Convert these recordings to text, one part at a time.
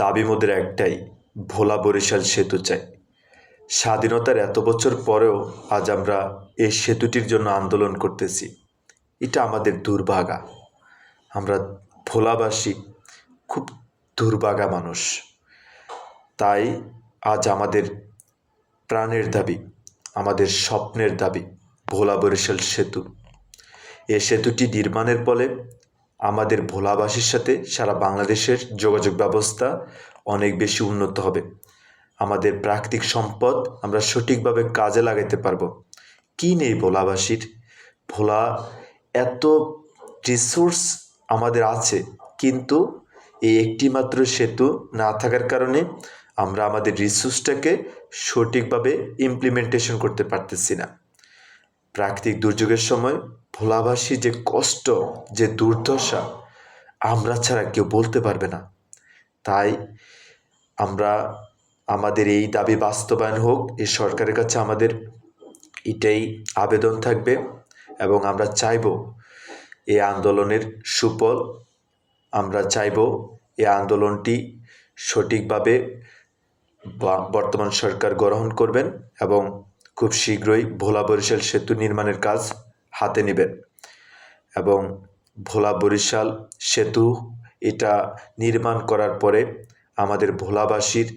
দাবি মোদের একটাই, ভোলা বরিশাল সেতু চাই। স্বাধীনতার এত বছর পরেও আজ আমরা এই সেতুটির জন্য আন্দোলন করতেছি। এটা আমাদের দুর্ভাগা। আমরা ভোলাবাসী খুব দুর্ভাগা মানুষ। তাই আজ আমাদের প্রাণের দাবি, আমাদের স্বপ্নের দাবি ভোলা বরিশাল সেতু। এই সেতুটি নির্মাণের ফলে আমাদের ভোলাবাসীর সাথে সারা বাংলাদেশের যোগাযোগ ব্যবস্থা অনেক বেশি উন্নত হবে। আমাদের প্রাকৃতিক সম্পদ আমরা সঠিকভাবে কাজে লাগাতে পারবো। কী নেই ভোলাবাসীর? ভোলা এত রিসোর্স আমাদের আছে, কিন্তু এই একটি মাত্র সেতু না থাকার কারণে আমরা আমাদের রিসোর্সটাকে সঠিকভাবে ইমপ্লিমেন্টেশন করতে পারতেছি না। প্রাকৃতিক দুর্যোগের সময় ভোলাবাসী যে কষ্ট, যে দুর্দশা, আমরা ছাড়া কেউ বলতে পারবে না। তাই আমরা আমাদের এই দাবি বাস্তবায়ন হোক, এই সরকারের কাছে আমাদের এটাই আবেদন থাকবে। এবং আমরা চাইব এই আন্দোলনের সুফল, আমরা চাইব এই আন্দোলনটি সঠিকভাবে বর্তমান সরকার গ্রহণ করবেন এবং খুব শীঘ্রই ভোলা বরিশাল সেতু নির্মাণের কাজ হাতে নেবেন। এবং ভোলা বরিশাল সেতু এটা নির্মাণ করার পরে আমাদের ভোলাবাসীর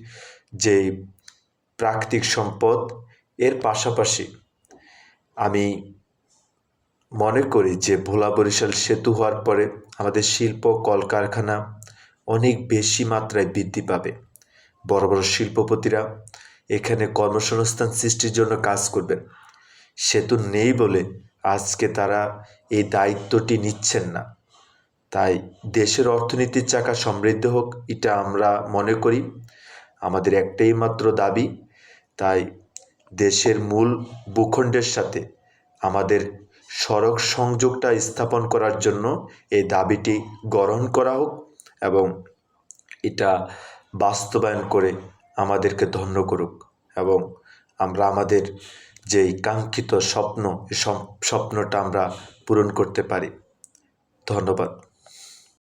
যে প্রাকৃতিক সম্পদ, এর পাশাপাশি আমি মনে করি যে ভোলা বরিশাল সেতু হওয়ার পরে আমাদের শিল্প কলকারখানা অনেক বেশি মাত্রায় বৃদ্ধি পাবে। বড় বড় শিল্পপতিরা এখানে কর্মসংস্থান সৃষ্টির জন্য কাজ করবেন। সেতু নেই বলে আজকে তারা এই দায়িত্বটি নিচ্ছেন না। তাই দেশের অর্থনীতির চাকা সমৃদ্ধ হোক, এটা আমরা মনে করি। আমাদের একটাই মাত্র দাবি। তাই দেশের মূল ভূখণ্ডের সাথে আমাদের সড়ক সংযোগটা স্থাপন করার জন্য এই দাবিটি গ্রহণ করা হোক এবং এটা বাস্তবায়ন করে আমাদেরকে ধন্য করুক এবং আমরা আমাদের যেই কাঙ্ক্ষিত স্বপ্ন, এই স্বপ্নটা আমরা পূরণ করতে পারি। ধন্যবাদ।